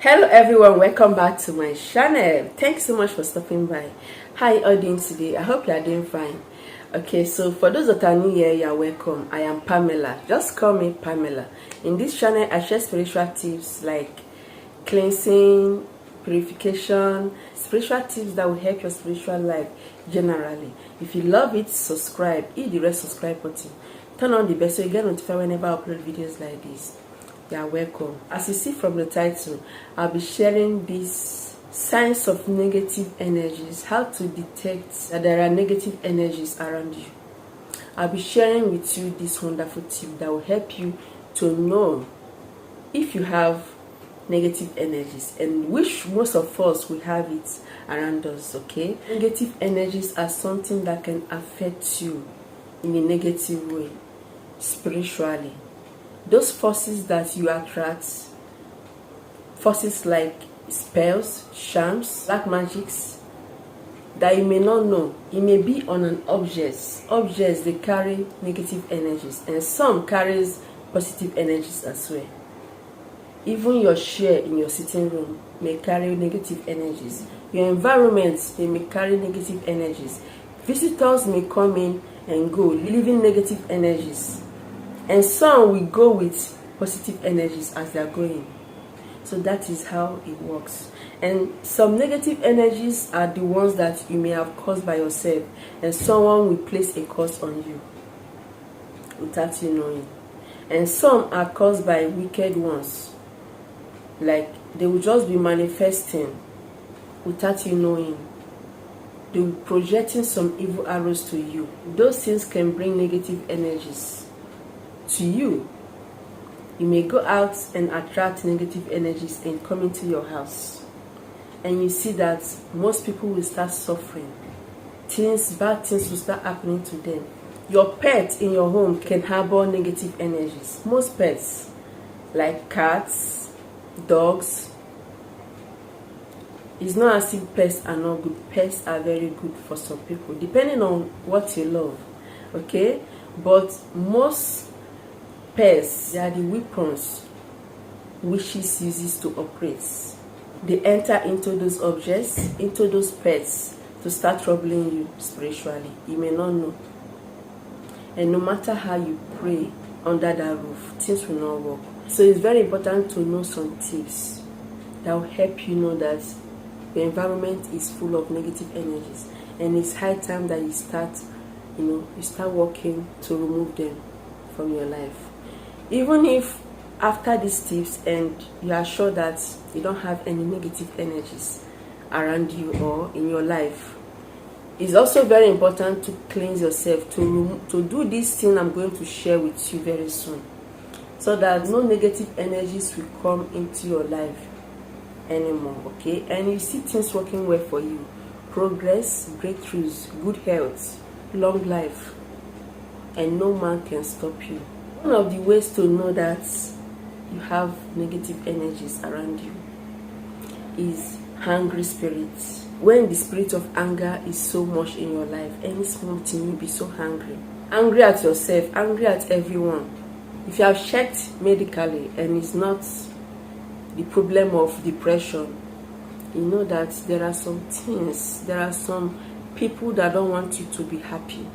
Hello everyone, welcome back to my channel. Thanks so much for stopping by. How are you all doing today? I hope you are doing fine. Okay, so for those that are new here, you are welcome. I am Pamela. Just call me Pamela. In this channel, I share spiritual tips like cleansing, purification, spiritual tips that will help your spiritual life generally. If you love it, subscribe. Hit the red subscribe button. Turn on the bell so you get notified whenever I upload videos like this. You are welcome. As you see from the title, I'll be sharing these signs of negative energies, how to detect that there are negative energies around you. I'll be sharing with you this wonderful tip that will help you to know if you have negative energies, and which most of us will have it around us. Okay, negative energies are something that can affect you in a negative way spiritually. Those forces that you attract, forces like spells, charms, black magics that you may not know, it may be on an objects they carry negative energies, and some carries positive energies as well. Even your chair in your sitting room may carry negative energies. Your environment, they may carry negative energies. Visitors may come in and go, leaving negative energies. And some will go with positive energies as they are going. So that is how it works. And some negative energies are the ones that you may have caused by yourself, and someone will place a curse on you without you knowing. And some are caused by wicked ones, like they will just be manifesting without you knowing. They will be projecting some evil arrows to you. Those things can bring negative energies to you. You may go out and attract negative energies and come into your house, and you see that most people will start suffering. Bad things will start happening to them. Your pet in your home can harbor negative energies. Most pets, like cats, dogs, it's not as if pets are not good. Pets are very good for some people, depending on what you love. Okay, but most pets, they are the weapons witches uses to operate. They enter into those objects, into those pets, to start troubling you spiritually. You may not know. And no matter how you pray under that roof, things will not work. So it's very important to know some tips that will help you know that the environment is full of negative energies, and it's high time that you start working to remove them from your life. Even if after these tips and you are sure that you don't have any negative energies around you or in your life, it's also very important to cleanse yourself, to do this thing I'm going to share with you very soon, so that no negative energies will come into your life anymore. Okay, and you see things working well for you: progress, breakthroughs, good health, long life, and no man can stop you. One of the ways to know that you have negative energies around you is hungry spirits. When the spirit of anger is so much in your life, any small thing you'll be so angry. Angry at yourself, angry at everyone. If you have checked medically and it's not the problem of depression, you know that there are some things, there are some people that don't want you to be happy.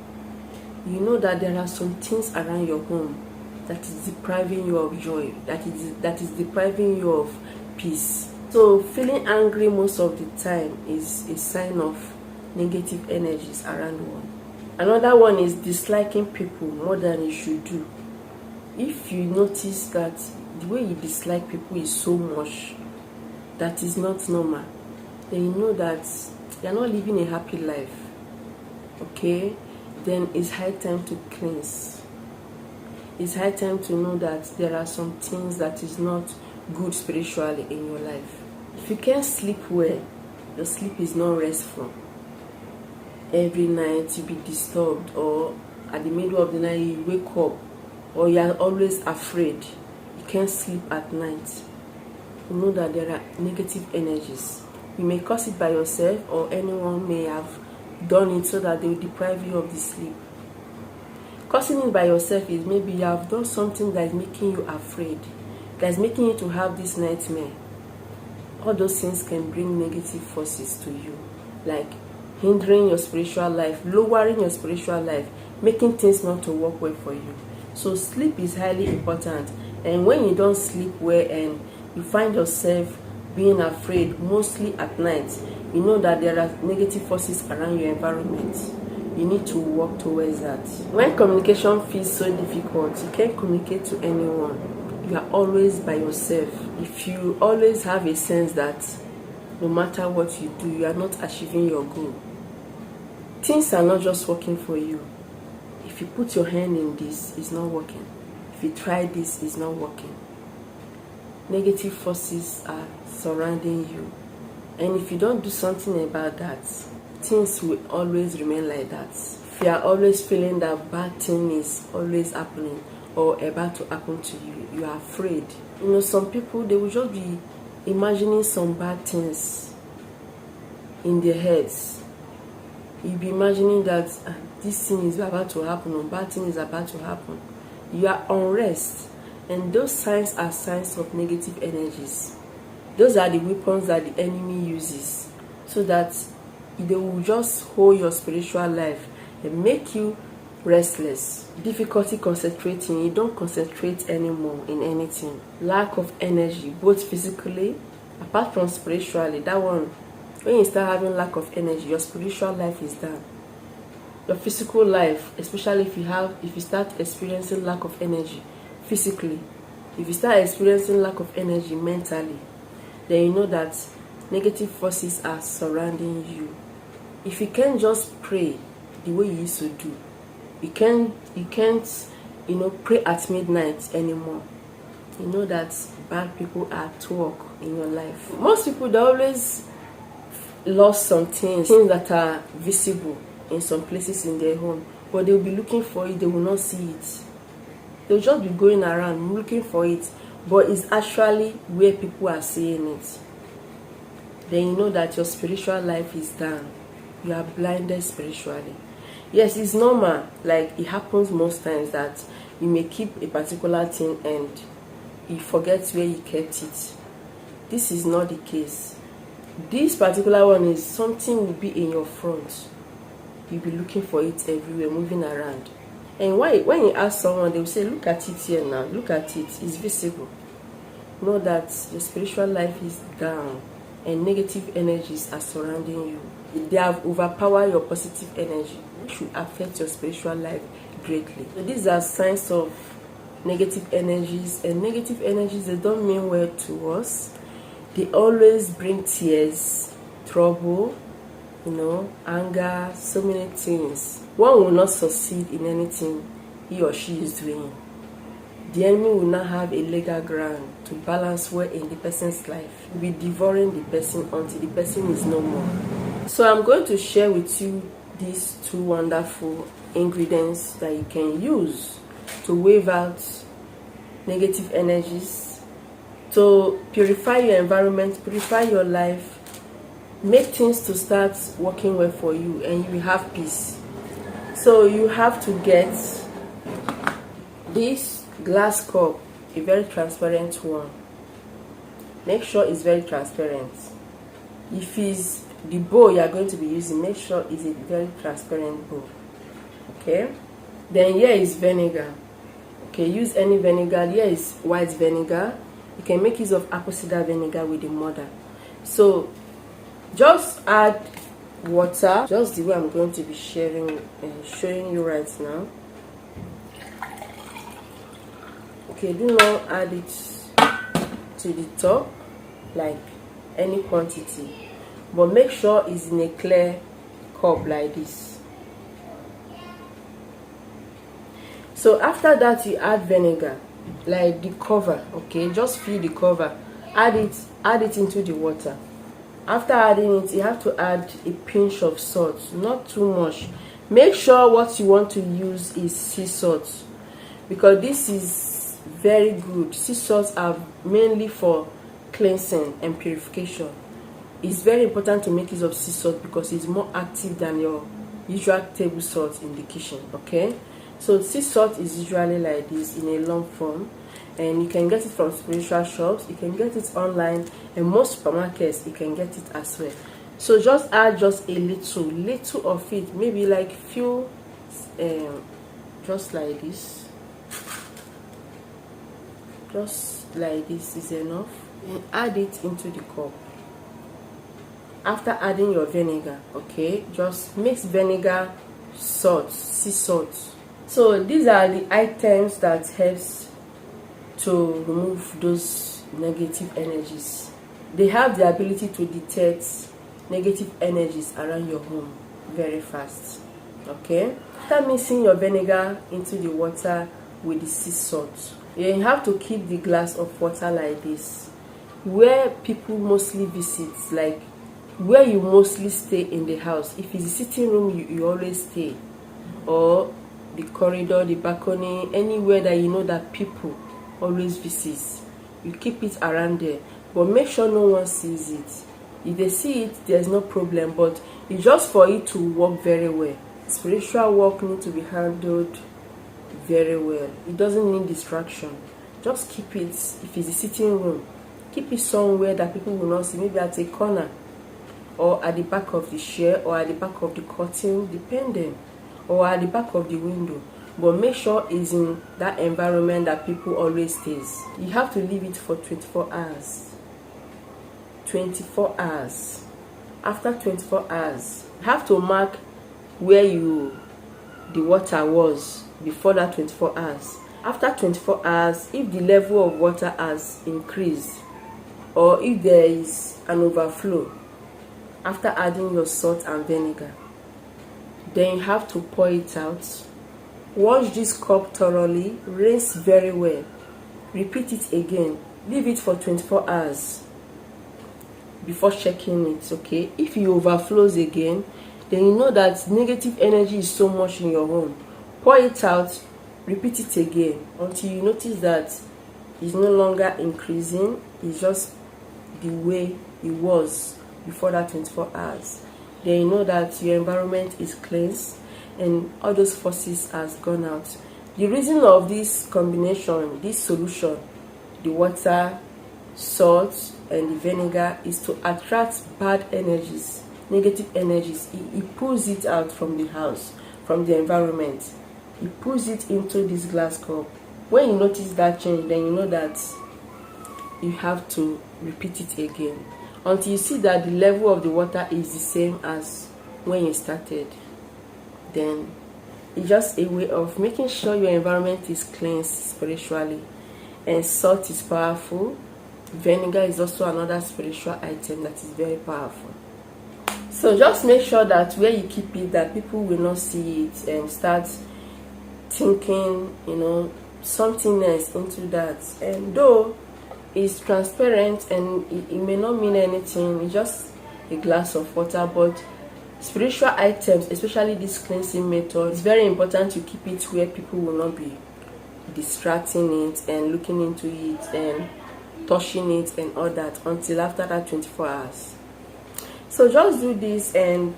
You know that there are some things around your home that is depriving you of joy, that is depriving you of peace. So feeling angry most of the time is a sign of negative energies around one. Another one is disliking people more than you should do. If you notice that the way you dislike people is so much that is not normal, then you know that you're not living a happy life. Okay, then it's high time to cleanse. It's high time to know that there are some things that is not good spiritually in your life. If you can't sleep well, your sleep is not restful. Every night you be disturbed, or at the middle of the night you wake up, or you are always afraid. You can't sleep at night. You know that there are negative energies. You may cause it by yourself, or anyone may have done it so that they will deprive you of the sleep. Causing it by yourself is maybe you have done something that is making you afraid, that is making you to have this nightmare. all those things can bring negative forces to you, like hindering your spiritual life, lowering your spiritual life, making things not to work well for you. So sleep is highly important, and when you don't sleep well and you find yourself being afraid mostly at night, you know that there are negative forces around your environment. You need to work towards that. When communication feels so difficult, you can't communicate to anyone. You are always by yourself. If you always have a sense that no matter what you do, you are not achieving your goal, things are not just working for you. If you put your hand in this, it's not working. If you try this, it's not working. Negative forces are surrounding you, and if you don't do something about that, things will always remain like that. If you are always feeling that bad thing is always happening or about to happen to you, you are afraid. You know, some people, they will just be imagining some bad things in their heads. You'll be imagining that this thing is about to happen or bad thing is about to happen. You are unrest, and those signs are signs of negative energies. Those are the weapons that the enemy uses, so that they will just hold your spiritual life and make you restless. Difficulty concentrating, you don't concentrate anymore in anything. Lack of energy, both physically, apart from spiritually. That one, when you start having lack of energy, your spiritual life is down. Your physical life, especially if you start experiencing lack of energy physically, if you start experiencing lack of energy mentally, then you know that negative forces are surrounding you. If you can't just pray the way you used to do, you can't pray at midnight anymore, you know that bad people are at work in your life. Most people, they always lost some things that are visible in some places in their home, but they'll be looking for it, they will not see it. They'll just be going around looking for it, but it's actually where people are seeing it. Then you know that your spiritual life is down. You are blinded spiritually. Yes, it's normal, like it happens most times, that you may keep a particular thing and you forget where you kept it. This is not the case. This particular one is something will be in your front. You'll be looking for it everywhere, moving around. And when you ask someone, they will say, look at it here now, look at it, it's visible. Know that your spiritual life is down and negative energies are surrounding you. They have overpowered your positive energy, which will affect your spiritual life greatly. So these are signs of negative energies, and negative energies, they don't mean well to us. They always bring tears, trouble, anger, so many things. One will not succeed in anything he or she is doing. The enemy will not have a legal ground to balance well in the person's life. Will be devouring the person until the person is no more. So I'm going to share with you these two wonderful ingredients that you can use to wave out negative energies, to purify your environment, purify your life, make things to start working well for you, and you will have peace. So you have to get this glass cup, a very transparent one. Make sure it's very transparent. If it's the bowl you are going to be using, make sure it's a very transparent bowl. Okay, then here is vinegar. Okay, use any vinegar. Here is white vinegar. You can make use of apple cider vinegar with the mother. So just add water, just the way I'm going to be showing you right now. Okay, do not add it to the top like any quantity, but make sure it's in a clear cup like this. So after that, you add vinegar, like the cover. Okay, just fill the cover, add it into the water. After adding it, you have to add a pinch of salt, not too much. Make sure what you want to use is sea salt, because this is very good. Sea salts are mainly for cleansing and purification. It's very important to make use of sea salt because it's more active than your usual table salt in the kitchen. Okay, so sea salt is usually like this in a long form, and you can get it from spiritual shops, you can get it online, and most supermarkets you can get it as well. So just add just a little of it, maybe like few, just like this, just like this is enough, and add it into the cup. After adding your vinegar, okay, just mix vinegar, salt, sea salt. So these are the items that helps to remove those negative energies. They have the ability to detect negative energies around your home very fast. Okay, after mixing your vinegar into the water with the sea salt, you have to keep the glass of water like this, where people mostly visit, like where you mostly stay in the house. If it's the sitting room, you always stay, or the corridor, the balcony, anywhere that you know that people always visit, you keep it around there. But make sure no one sees it. If they see it, there's no problem, but it's just for it to work very well. Spiritual work needs to be handled very well. It doesn't need distraction. Just keep it. If it's the sitting room, keep it somewhere that people will not see, maybe at a corner, or at the back of the chair, or at the back of the curtain, depending, or at the back of the window. But make sure it's in that environment that people always stays. You have to leave it for 24 hours. 24 hours. After 24 hours, you have to mark where the water was before that 24 hours. After 24 hours, if the level of water has increased, or if there is an overflow, after adding your salt and vinegar, then you have to pour it out. Wash this cup thoroughly, rinse very well, repeat it again, leave it for 24 hours before checking it. Okay, if it overflows again, then you know that negative energy is so much in your home. Pour it out, repeat it again until you notice that it's no longer increasing, it's just the way it was before that 24 hours. Then you know that your environment is cleansed and all those forces has gone out. The reason of this combination, this solution, the water, salt and the vinegar, is to attract bad energies, negative energies. It pulls it out from the house, from the environment. It pulls it into this glass cup. When you notice that change, then you know that you have to repeat it again until you see that the level of the water is the same as when you started. Then it's just a way of making sure your environment is cleansed spiritually. And salt is powerful. Vinegar is also another spiritual item that is very powerful. So just make sure that where you keep it, that people will not see it and start thinking, something else into that. And though it's transparent and it may not mean anything, it's just a glass of water, but spiritual items, especially this cleansing method, it's very important to keep it where people will not be distracting it and looking into it and touching it and all that until after that 24 hours. So just do this and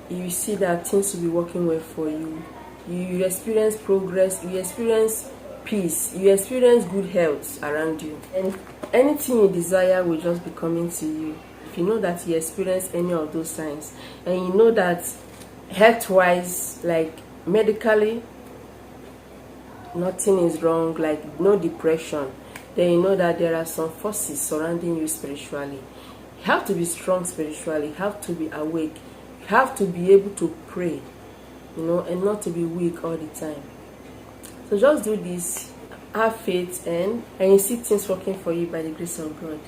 you see that things will be working well for you. You experience progress, you experience peace, you experience good health around you, and anything you desire will just be coming to you. If you know that you experience any of those signs, and you know that health-wise, like medically, nothing is wrong, like no depression, then you know that there are some forces surrounding you spiritually. You have to be strong spiritually, you have to be awake, you have to be able to pray, and not to be weak all the time. So just do this, have faith, and you see things working for you by the grace of God.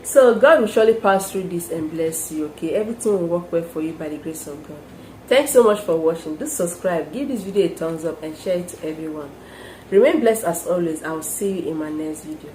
So God will surely pass through this and bless you, okay? Everything will work well for you by the grace of God. Thanks so much for watching. Do subscribe, give this video a thumbs up, and share it to everyone. Remain blessed as always. I will see you in my next video.